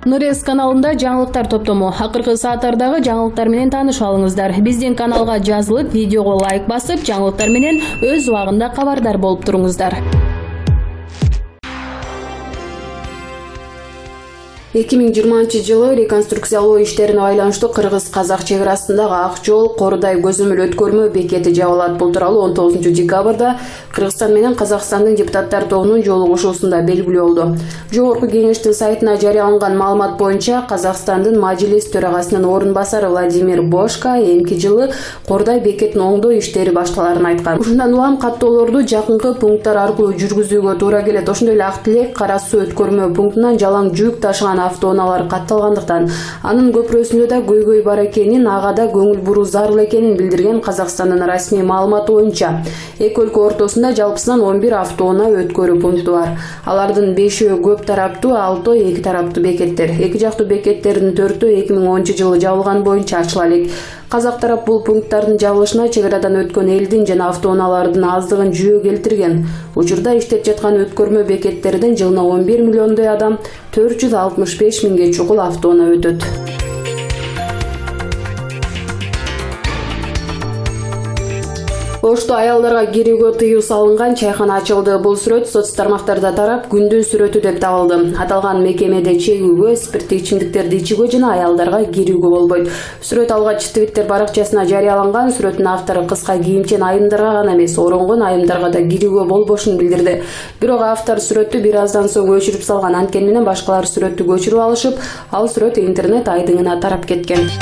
Нурес каналында жаңылыктар топтому. Акыркы сааттардагы жаңылыктар менен таанышып алыңыздар. Биздин каналга жазылып, видеого лайк басып, жаңылыктар менен өз убагында кабардар болуп туруңуздар. 2020 жылы реконструкциялоо иштерине байланыштуу кыргыз-казак чек арасындагы Ак жол Кордай көзөмөл өткөрмө бекети жабылат. Бул тууралуу 19 декабрда Кыргызстан менен Казакстандын депутаттар тобунун жолугушуусунда белгилүү болду. Жогорку кеңештин сайтына жарыяланган маалымат боюнча, Казакстандын Мажилис төрагасынын орун басары Владимир Бошко эмки жылы Кордай бекетин оңдоо иштери башталарын айткан. Ушундан улам каттоолорду жакынкы пункттар аркылуу жүргүзүүгө туура келет. Ошондой эле Ак Тилек Кара Суу өткөрмө пунктунан жалаң жүк ташыган автоунаалар катталгандыктан анын көпүрөсүндө да көйгөй бар экенин, ага да көңүл буруу зарыл экенин билдирген Казакстандын расмий маалыматы боюнча, эки өлкө ортосунда жалпысынан 11 автоунаа өткөрүү пункту бар. Алардын 5-өө көп тараптуу, 6-ы эки тараптуу бекеттер. Эки жактуу бекеттердин 4-өө 2010 жылы жабылган боюнча ачыла элек. Казак тарап бул пункттардын жабылышына чек арадан өткөн элдин жана автоунаалардын аздыгын жүйө келтирген. Учурда иштеп жаткан өткөрмө бекеттерден жылына 11 миллиондой адам, 465 миңге чукул автоунаа өтөт. Ошто аялдарга кирүүгө тыюу салынган чайкана ачылды. Бул сүрөт соц тармактарда тарап, күндүн сүрөтү деп табылды. Аталган мекемеде чегүүгө, спирттик ичимдиктерди ичүүгө жана аялдарга кирүүгө болбойт. Сүрөт алгач Твиттер баракчасына жарыяланган. Сүрөттүн автору кыска кийимчен айымдарга гана эмес, оронгон айымдарга да кирүүгө болбошун билдирди. Бирок автор сүрөттү бир аздан соң өчүрүп салган. Анткени менен башкалар сүрөттү көчүрүп алышып, ал сүрөт интернет айдыңына тарап кеткен.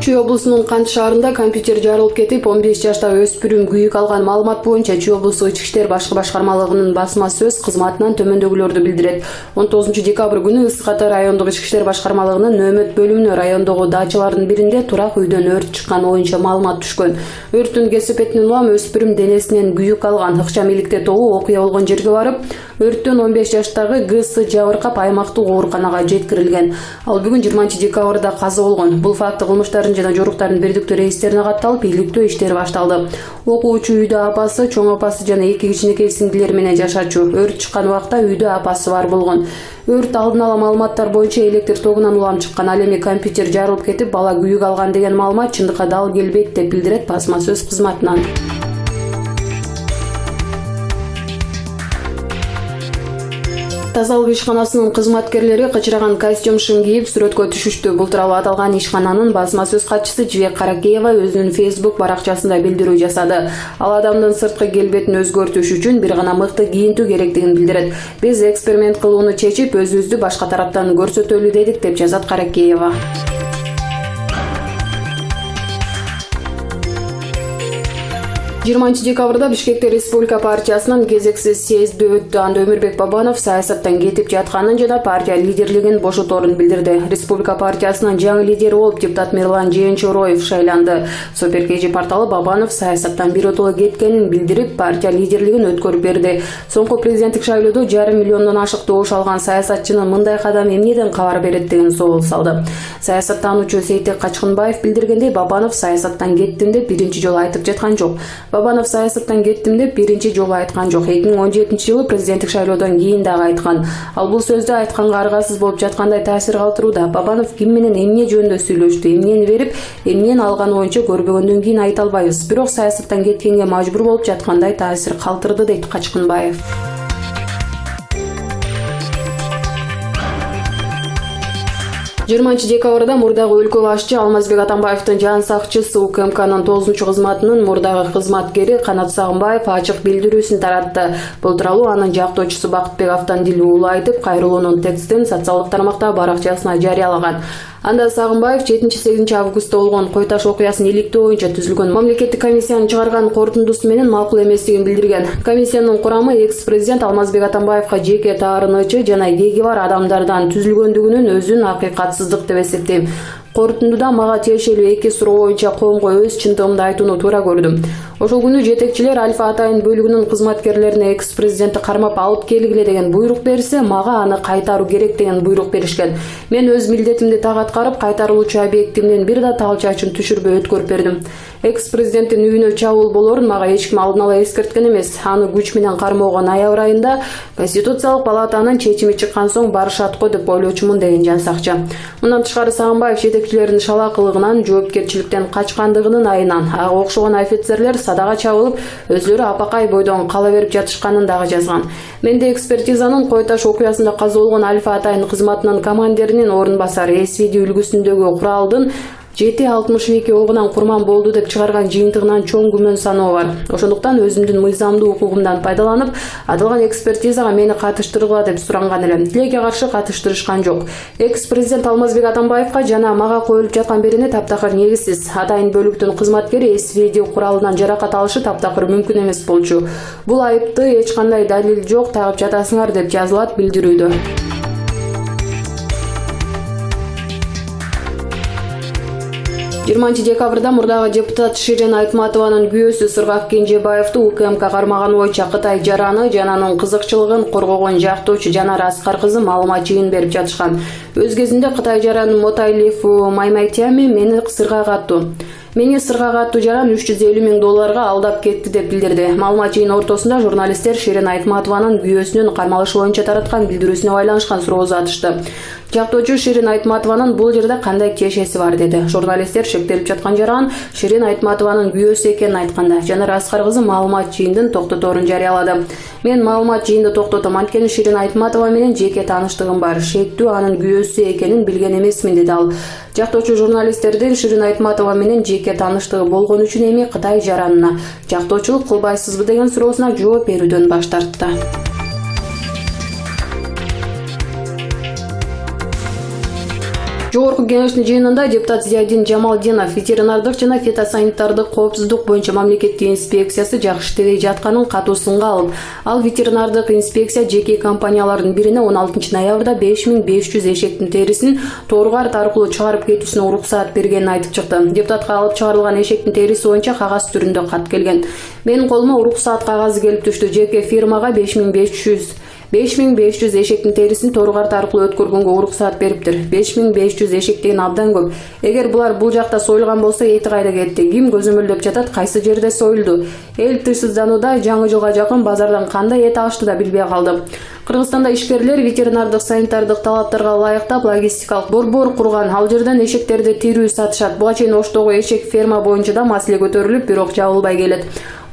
Чүй облусунун Кант шаарында компьютер жарылып кетип, 15 жаштагы өспүрүм күйүк алган. Маалымат боюнча, Чүй облусу Ички иштер башкы башкармалыгынын басма сөз кызматынан төмөндөгүлөрдү билдирет. 19 декабрь күнү Ысык Ата райондук Ички иштер башкармалыгынын нөөмөт бөлүмүнө райондогу дачалардын биринде турак үйдөн өрт чыкканы боюнча маалымат түшкөн. Өрттүн кесепетинен улам өспүрүм денесинен күйүк алган. Ыкчам иликте тобу окуя болгон жерге барып, өрттөн 15 жаштагы ГС жабыркап аймактык ооруканага жеткирилген. Ал бүгүн 20 декабрда каза болгон. Бул факты кылмыштардын жана жоруктардын бирдиктүү рейстерине катталып, иликтөө иштери башталды. Окуучу үйдө апасы, чоң апасы жана эки кичинекей сиңдилери менен жашачу. Өрт чыккан убакта үйдө апасы бар болгон. Өрт алдын ала маалыматтар боюнча электр тогунан улам чыккан. Ал эми компьютер жарылып кетип, бала күйүк алган деген маалымат чындыкка дал келбейт деп билдирет басма сөз кызматынан. Тазалык ишканасынын кызматкерлери кычыраган костюм кийип сүрөткө түшүштү. Бул тууралуу аталган ишкананын басма сөз катчысы Жибек Каракеева өзүнүн Facebook баракчасында билдирүү жасады. Ал адамдын сырткы келбетин өзгөртүш үчүн бир гана мыкты кийинтүү керектигин билдирет. Биз эксперимент кылууну чечип, өзүбүздү башка тараптан көрсөтөлү дедик деп жазат Каракеева. 20 декабрда Бишкекте Республика партиясынын кезексиз съезди өттү. Анда Өмүрбек Бабанов саясаттан кетип жатканын жана партия лидерлигин бошоторун билдирди. Республика партиясынын жаңы лидери болуп депутат Мирлан Жээнчороев шайланды. Супер KG порталы Бабанов саясаттан биротоло кеткенин билдирип, партия лидерлигин өткөрүп берди. Соңку президенттик шайлоодо 5,5 миллиондон ашык добуш алган саясатчынын мындай кадам эмнеден кабар берет деген соол салды. Саясаттануучу Сейтек Качкынбаев билдиргендей, Бабанов саясаттан кеттим деп биринчи жолу айтып жаткан жок. Бабанов саясаттан кеттим деп биринчи жолу айткан жок. 2017 жылы президенттик шайлоодон кийин дагы айткан. Ал бул сөздү айтканга аргасыз болуп жаткандай таасир калтырууда. Бабанов ким менен эмне жөнүндө сүйлөштү, эмнени берип, эмнени алганы боюнча көрбөгөндөн кийин айта албайбыз. Бирок саясаттан кеткенге мажбур болуп жаткандай таасир калтырды, дейт Качкынбаев. 20 декабрда мурдагы өлкө башчы Алмазбек Атамбаевдин жан сакчысы УКМКнын 9 кызматынын мурдагы кызматкери Канат Сагынбаев ачык билдирүүсүн таратты. Бул тууралуу анын жактоочусу Бакытбек Автандилуулу айтып, кайрылуунун текстин социалдык тармактагы баракчасына жарыялаган. Анда Сагынбаев 7-8 августта болгон Кой Таш окуясын иликтөө боюнча түзүлгөн мамлекеттик комиссиянын чыгарган корутундусу менен макул эместигин билдирген. Комиссиянын курамы экс-президент Алмазбек Атамбаевга жеке таарынычы жана кеги бар адамдардан түзүлгөндүгүнүн өзүн акыйкатсыздык деп эсептейм. Корутундуда мага тиешелүү 2 суроо боюнча коомго өз чындыгымды айтууну туура көрдүм. Ошол күнү жетекчилер Альфа Атайын бөлүгүнүн кызматкерлерине экс-президентти кармап алып келгиле деген буйрук берсе, мага аны кайтаруу керек деген буйрук беришкен. Мен өз милдетимди так аткарып, кайтарылуучу объектимден бир да тал чачын түшүрбөй өткөрүп бердим. Экс-президенттин үйүнө чабуул болоорун мага эч ким алдын ала эскерткен эмес. Аны күч менен кармоого ноябрь айында Конституциялык палатанын чечими чыккан соң барышат го деп ойлочумун деген Жан Сакчы. Мындан тышкары Сагынбаев жетекчилердин шалакылыгынан, жоопкерчиликтен качкандыгынын айынан, ага окшогон офицерлер садага чабылып, өзлөрү апакай бойдон кала берип жатышканын дагы жазган. Менде экспертизанын Кой Таш окуясында каза болгон Альфа Атайын кызматынын командиринин орун басары СВД үлгүсүндөгү куралдын 7.62 огунан курман болду деп чыгарган жыйынтыгынан чоң күмөн саноо бар. Ошондуктан өзүмдүн мыйзамдуу укугумдан пайдаланып, аталган экспертизага мени катыштыргыла деп суранган элем. Тилекке каршы катыштырышкан жок. Экс-президент Алмазбек Атамбаевга жана мага коюлуп жаткан берене таптакыр негизсиз. Атайын бөлүктүн кызматкери СВД куралынан жаракат алышы таптакыр мүмкүн эмес болчу. Бул айыпты эч кандай далил жок тагып жатасыңар деп жазылат билдирүүдө. 20 декабрда мурдагы депутат Ширин Айтматованын күйөөсү Сыргак Кенжебаевду УКМК кармаганы боюнча Кытай жараны жана анын кызыкчылыгын коргогон жактоочу Жанар Аскар кызы маалымат жыйын берип жатышкан. Өз кезинде Кытай жаранын Мотайлиф Маймайтями мени сыргага аттуу жаран $350,000 алдап кетти деп билдирди. Маалымат жыйын ортосунда журналисттер Ширин Айтматованын күйөөсүнүн кармалышы боюнча тараткан билдирүүсүнө байланышкан суроо uzatышты. Жактоочу Ширин Айтматованын бул жерде кандай тиешеси бар деди. Журналисттер шектелип жаткан жаран Ширин Айтматованын күйөөсү экенин айтканда, Жанар Аскар кызы маалымат жыйындын токтоторун жарыялады. Мен маалымат жыйынды токтотом, анткени Ширин Айтматова менен жеке тааныштыгым бар. Шектүү анын күйөөсү экенин билген эмесмин деди ал. Жактоочу журналисттердин Ширин Айтматова менен жеке тааныштыгы болгон үчүн эми Кытай жаранына жактоочулук кылбайсызбы деген суроосуна жооп берүүдөн баш тартты. Жогорку кеңештин жыйынында депутат Зиядин Жамалдинов ветеринардык жана фитосанитардык коопсуздук боюнча мамлекеттик инспекциясы жакшы иштебей жатканын катуу сынга алып, ал ветеринардык инспекция жеке компаниялардын бирине 16 ноябрда 5500 эшектин терисин тоорук аркылуу чыгарып кетүүсүнө уруксаат бергенин айтып чыкты. Депутатка алып чыгарылган эшектин териси боюнча кагаз түрүндө кат келген. Менин колума уруксаат кагазы келип түштү. Жеке фирмага 5500 эшектин терисин тоорук аркылуу өткөргөнгө уруксаат бериптир. 5500 эшек деген абдан көп. Эгер булар бул жакта союлган болсо эти кайда кетти? Ким көзөмөлдөп жатат? Кайсы жерде союлду? Эл тышсызданууда жаңы жылга жакын базардан кандай эт алышты да билбей калды. Кыргызстанда ишкерлер ветеринардык санитардык талаптарга ылайыктап логистикалык борбор курган. Ал жерден эшектерди тирүү сатышат. Буга чейин Оштогу эшек ферма боюнча да маселе көтөрүлүп, бирок жабылбай келет.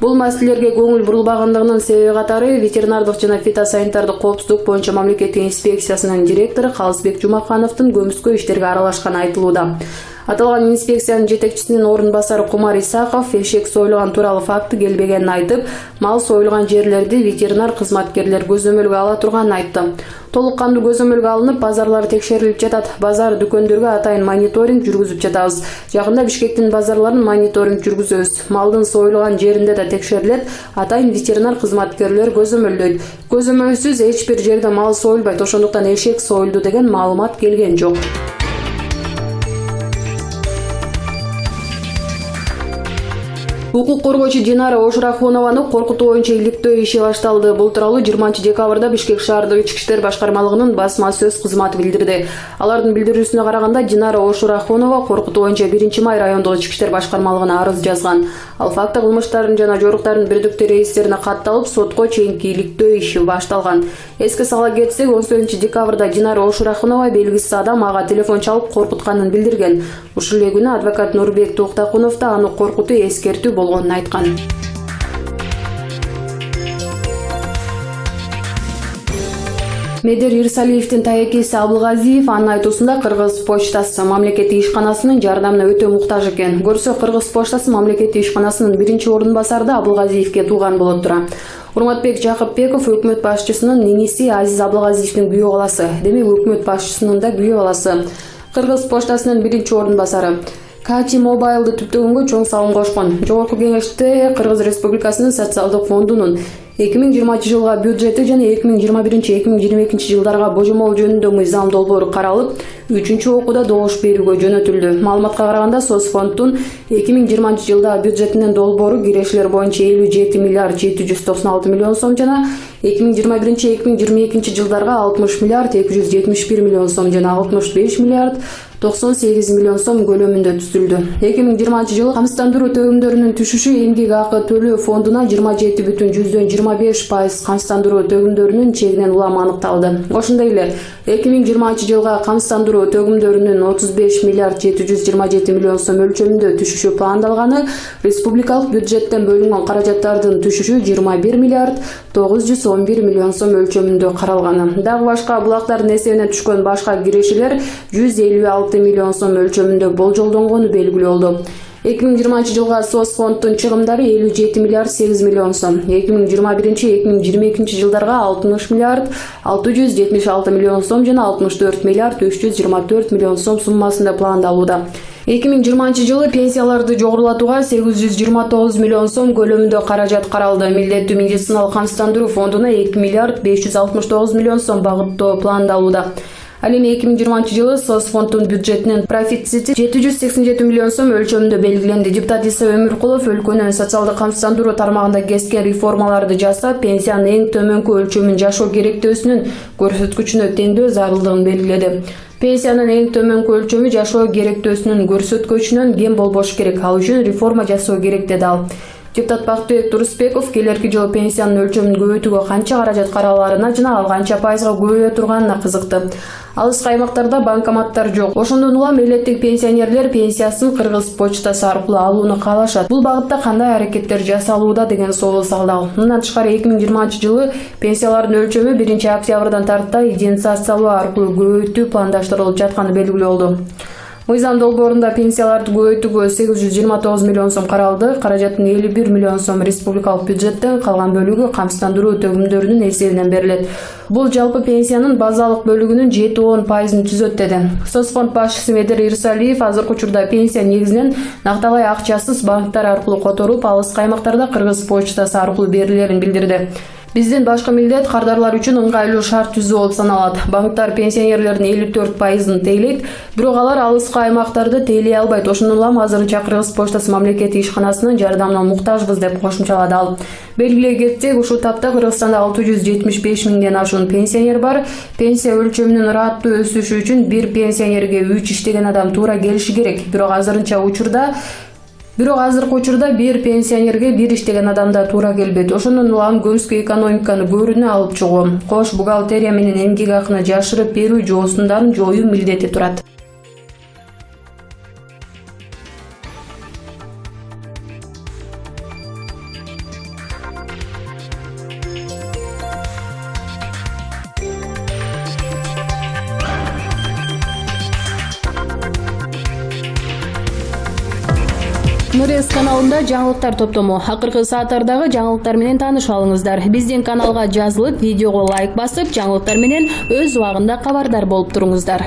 Бул маселелерге көңүл бурулбагандыгынын себеби катары ветеринардык жана фитосанитардык коопсуздук боюнча мамлекеттик инспекциясынын директору Калысбек Жумакановдун көмүскө иштерге аралашканы айтылууда. Аталган инспекциянын жетекчисинин орун басары Кумар Исаков эшек союлган тууралуу факты келбегенин айтып, мал союлган жерлерди ветеринар кызматкерлер көзөмөлгө ала турганын айтты. Толук кандуу көзөмөлгө алынып, базарлар текшерилип жатат. Базар дүкөндөргө атайын мониторинг жүргүзүп жатабыз. Жакында Бишкектин базарларын мониторинг жүргүзөбүз. Малдын союлган жеринде да текшерилет. Атайын ветеринар кызматкерлер көзөмөлдөйт. Көзөмөлсүз эч бир жерде мал союлбайт. Ошондуктан эшек союлду деген маалымат келген жок. Укук коргоочу Динара Ошурахунованы коркутуу боюнча иликтөө иши башталды. Бул тууралуу 20 декабрда Бишкек шаардык ички иштер башкармалыгынын басма сөз кызматы билдирди. Алардын билдирүүсүнө караганда Динара Ошурахунова коркутуу боюнча 1-май райондук ички иштер башкармалыгына арыз жазган. Ал факты кылмыштардын жана жоруктардын бирдиктүү рейстерине катталып, сотко чейинки иликтөө иши башталган. Эске сала кетсек, 18 декабрда Динара Ошурахунова белгисиз адам ага телефон чалып коркутканын билдирген. Ушул эле күнү адвокат Нурбек Токтакунов да аны коркутуу эскертүү болгонун айткан. Медер Ирсалиевдин таекеси Абылгазиев анын айтуусунда Кыргыз почтасы мамлекеттик ишканасынын жардамына өтө муктаж экен. Көрсө Кыргыз почтасы мамлекеттик ишканасынын биринчи орун басары да Абылгазиевге тууган болот тура. Урматбек Жакыпбеков өкмөт башчысынын ниниси Азиз Абылгазиевдин күйөө баласы. Демек өкмөт башчысынын да күйөө баласы. Кыргыз почтасынын биринчи орун басары. Качи Мобайлды түптөгөнгө чоң салым кошкон. Жогорку кеңеште Кыргыз Республикасынын социалдык фондунун 2020 жылга бюджети жана 2021-2022 жылдарга божомол жөнүндө мыйзам долбоору каралып, 3-окууда добуш берүүгө жөнөтүлдү. Маалыматка караганда Соцфонддун 2020 жылда бюджетинин долбоору кирешилер боюнча 57 миллиард 796 миллион сом жана 2021-2022 жылдарга 60 миллиард 271 миллион сом жана 65 миллиард 98 миллион сом көлөмүндө түзүлдү. 2020 жылы камсыздандыруу төгүмдөрүнүн түшүшү эмгек акы төлөө фондуна 27,25% камсыздандыруу төгүмдөрүнүн чегинен улам аныкталды. Ошондой эле 2020 жылга камсыздандыруу төгүмдөрүнүн 35 миллиард 727 миллион сом өлчөмүндө түшүшү пландалганы, республикалык бюджеттен бөлүнгөн каражаттардын түшүшү 21 миллиард 911 миллион сом өлчөмүндө каралганы. Дагы башка булактардын эсебинен түшкөн башка кирешилер 156 миллион сом өлчөмүндө болжолдонгону белгилүү болду. 2020 жылга Соцфонддун чыгымдары 57 миллиард 8 миллион сом, 2021-2022 жылдарга 60 миллиард 676 миллион сом жана 64 миллиард 324 миллион сом суммасында пландалууда. 2020 жылы пенсияларды жогорулатууга 829 миллион сом көлөмүндө каражат каралды. Милдеттүү медициналык камсыздандыруу фондуна 2 миллиард 569 миллион сом багыттоо пландалууда. Ал эми 2020 жылы Соцфонддун бюджетинин профицити 787 миллион сом өлчөмүндө белгиленди. Депутат Иса Өмүркулов өлкөнүн социалдык камсыздандыруу тармагында кескен реформаларды жасап, пенсиянын эң төмөнкү өлчөмүн жашоо керектөөсүнүн көрсөткүчүнө теңдөө зарылдыгын белгиледи. Пенсиянын эң төмөнкү өлчөмү жашоо керектөөсүнүн көрсөткүчүнөн кем болбошу керек. Ал үчүн реформа жасоо керек деди ал. Депутат Бактыбек Турусбеков келерки жылы пенсиянын өлчөмүн көбөйтүүгө канча каражат караларына жана ал канча пайызга көбөйө турганына кызыкты. Алыскы аймактарда банкоматтар жок. Ошондон улам элеттик пенсионерлер пенсиясын Кыргыз почтасы аркылуу алууну каалашат. Бул багытта кандай аракеттер жасалууда деген соол салды ал. Мындан тышкары 2020 жылы пенсиялардын өлчөмү 1-октябрдан тарта индексациялоо аркылуу көбөйтүү пландаштырылып жатканы белгилүү болду. Мыйзам долбоорунда пенсияларды көбөйтүүгө 829 миллион сом каралды. Каражаттын 51 миллион сом республикалык бюджеттен, калган бөлүгү камсыздандыруу төгүмдөрүнүн эсебинен берилет. Бул жалпы пенсиянын базалык бөлүгүнүн 7-10% түзөт деди. Соцфонд башчысы Медер Ирсалиев азыркы учурда пенсия негизинен накталай акчасыз банктар аркылуу которуп, алыскы аймактарда Кыргыз почтасы аркылуу берилерин билдирди. Биздин башкы милдет кардарлар үчүн ыңгайлуу шарт түзүү болуп саналат. Банктар пенсионерлердин 54%-ын тейлейт, бирок алар алыскы аймактарды тейлей албайт. Ошондон улам азырынча Кыргыз почтасы мамлекеттик ишканасынын жардамына муктажбыз деп кошумчалады ал. Белгилей кетсек, ушул тапта Кыргызстанда 675 миңден ашуун пенсионер бар. Пенсия өлчөмүнүн ыраттуу өсүшү үчүн бир пенсионерге 3 иштеген адам туура келиши керек. Бирок азыркы учурда бир пенсионерге бир иштеген адамда туура келбейт. Ошондон улам көмүскө экономиканы көрүнө алып чыгуу, кош бухгалтерия менен эмгек акыны жашырып берүү жоосундарын жоюу милдети турат. Нурес каналында жаңылыктар топтому. Акыркы сааттардагы жаңылыктар менен таанышып алыңыздар. Биздин каналга жазылып, видеого лайк басып, жаңылыктар менен өз убагында кабардар болуп туруңуздар.